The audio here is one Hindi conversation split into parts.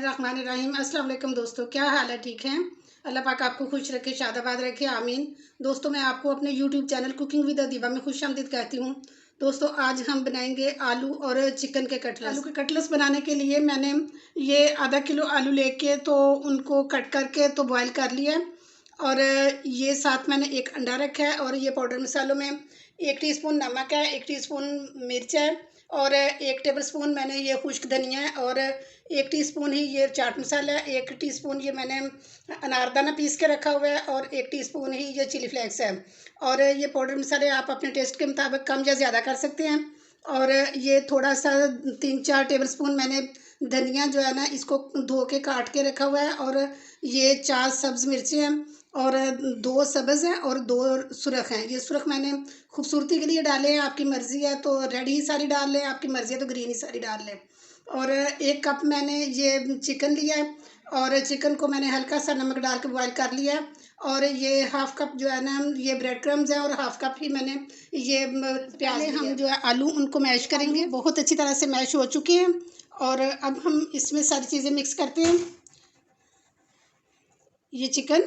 बिस्मिल्लाहिर्रहमानिर्रहीम। अस्सलाम वालेकुम दोस्तों, क्या हाल है? ठीक हैं? अल्लाह पाक आपको खुश रखे, शादाबाद रखे, आमीन। दोस्तों, मैं आपको अपने YouTube channel cooking with Adiba में खुशामदीद कहती हूँ। दोस्तों, आज हम बनाएंगे आलू और चिकन के कटलेट्स। आलू के कटलेट्स बनाने के लिए मैंने ये आधा किलो आलू लेके तो उनको कट करके तो बॉयल कर लिया है। और ये साथ मैंने एक अंडा रखा है। और ये पाउडर मसालों में 1 टीस्पून नमक है, 1 टीस्पून मिर्च है और 1 टेबलस्पून मैंने ये खुश्क धनिया है और 1 टीस्पून ही ये चाट मसाला है, 1 टीस्पून ये मैंने अनारदाना पीस के रखा हुआ है और 1 टीस्पून ही ये चिली फ्लेक्स है। और ये पाउडर मसाले आप अपने टेस्ट के मुताबिक कम या ज़्यादा कर सकते हैं। और ये थोड़ा सा 3-4 टेबलस्पून मैंने धनिया जो है ना इसको धो के काट के रखा हुआ है। और ये 4 सब्ज़ मिर्चें हैं और 2 सब्ज़ हैं और 2 सुरख हैं। ये सुरख मैंने खूबसूरती के लिए डाले हैं, आपकी मर्ज़ी है तो रेड ही सारी डाल लें, आपकी मर्ज़ी है तो ग्रीन ही सारी डाल लें। और 1 कप मैंने ये चिकन लिया है और चिकन को मैंने हल्का सा नमक डाल के बॉयल कर लिया है। और ये हाफ़ कप जो है ना ये ब्रेड क्रम्स है और हाफ़ कप ही मैंने ये प्याज हम जो है आलू उनको मैश करेंगे। बहुत अच्छी तरह से मैश हो चुके हैं और अब हम इसमें सारी चीज़ें मिक्स करते हैं। ये चिकन,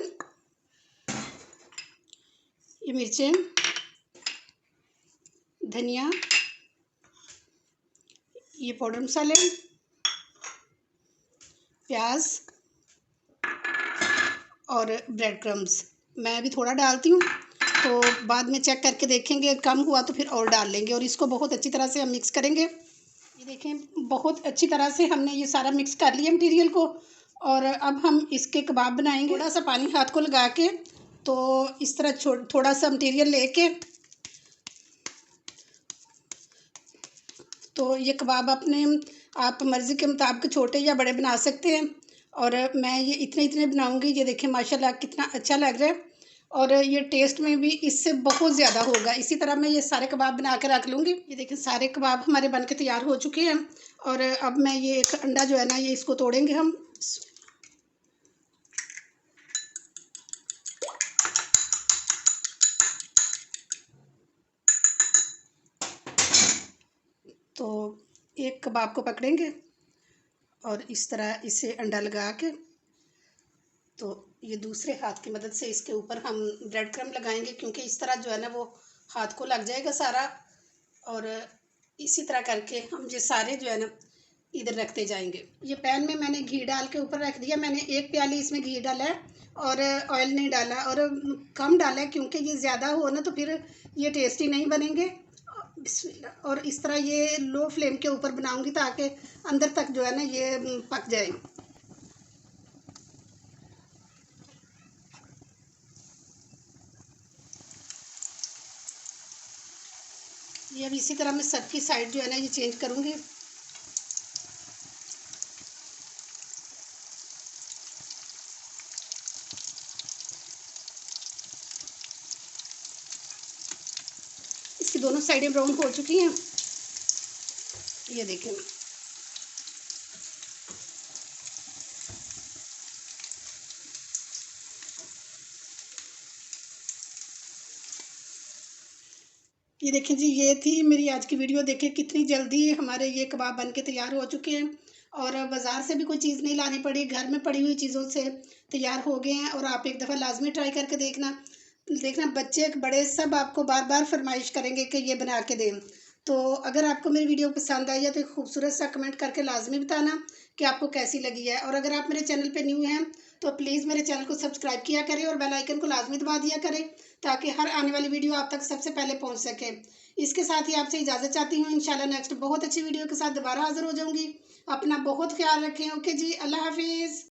ये मिर्चें, धनिया, ये पाउडर मसाले, प्याज और ब्रेड क्रम्स। मैं अभी थोड़ा डालती हूँ तो बाद में चेक करके देखेंगे, कम हुआ तो फिर और डाल लेंगे। और इसको बहुत अच्छी तरह से हम मिक्स करेंगे। ये देखें, बहुत अच्छी तरह से हमने ये सारा मिक्स कर लिया मटीरियल को। और अब हम इसके कबाब बनाएंगे। थोड़ा सा पानी हाथ को लगा के तो इस तरह थोड़ा सा मटीरियल लेके तो ये कबाब अपने आप मर्ज़ी के मुताबिक छोटे या बड़े बना सकते हैं। और मैं ये इतने बनाऊंगी। ये देखें माशाल्लाह कितना अच्छा लग रहा है और ये टेस्ट में भी इससे बहुत ज़्यादा होगा। इसी तरह मैं ये सारे कबाब बना के रख लूँगी। ये देखें सारे कबाब हमारे बन के तैयार हो चुके हैं। और अब मैं ये एक अंडा जो है ना ये इसको तोड़ेंगे हम। तो एक कबाब को पकड़ेंगे और इस तरह इसे अंडा लगा के तो ये दूसरे हाथ की मदद से इसके ऊपर हम ब्रेड क्रम्ब लगाएंगे, क्योंकि इस तरह जो है ना वो हाथ को लग जाएगा सारा। और इसी तरह करके हम ये सारे जो है ना इधर रखते जाएंगे। ये पैन में मैंने घी डाल के ऊपर रख दिया। मैंने 1 प्याली इसमें घी डाला है और ऑयल नहीं डाला और कम डाला है, क्योंकि ये ज़्यादा हो ना तो फिर ये टेस्टी नहीं बनेंगे। बिस्मिल्लाह। और इस तरह ये लो फ्लेम के ऊपर बनाऊंगी ताकि अंदर तक जो है ना ये पक जाए। ये अब इसी तरह मैं सबकी साइड जो है ना ये चेंज करूँगी। इसकी दोनों साइडें ब्राउन हो चुकी हैं। ये देखें, ये देखें जी, ये थी मेरी आज की वीडियो। देखें कितनी जल्दी हमारे ये कबाब बन के तैयार हो चुके हैं और बाज़ार से भी कोई चीज़ नहीं लानी पड़ी, घर में पड़ी हुई चीज़ों से तैयार हो गए हैं। और आप एक दफ़ा लाजमी ट्राई करके देखना बच्चे बड़े सब आपको बार बार फरमाइश करेंगे कि ये बना के दें। तो अगर आपको मेरी वीडियो पसंद आई है तो एक खूबसूरत सा कमेंट करके लाजमी बताना कि आपको कैसी लगी है। और अगर आप मेरे चैनल पे न्यू हैं तो प्लीज़ मेरे चैनल को सब्सक्राइब किया करें और बेल आइकन को लाजमी दबा दिया करें ताकि हर आने वाली वीडियो आप तक सबसे पहले पहुंच सके। इसके साथ ही आपसे इजाज़त चाहती हूँ। इंशाल्लाह नेक्स्ट बहुत अच्छी वीडियो के साथ दोबारा हाजिर हो जाऊँगी। अपना बहुत ख्याल रखें। ओके जी, अल्लाह हाफिज़।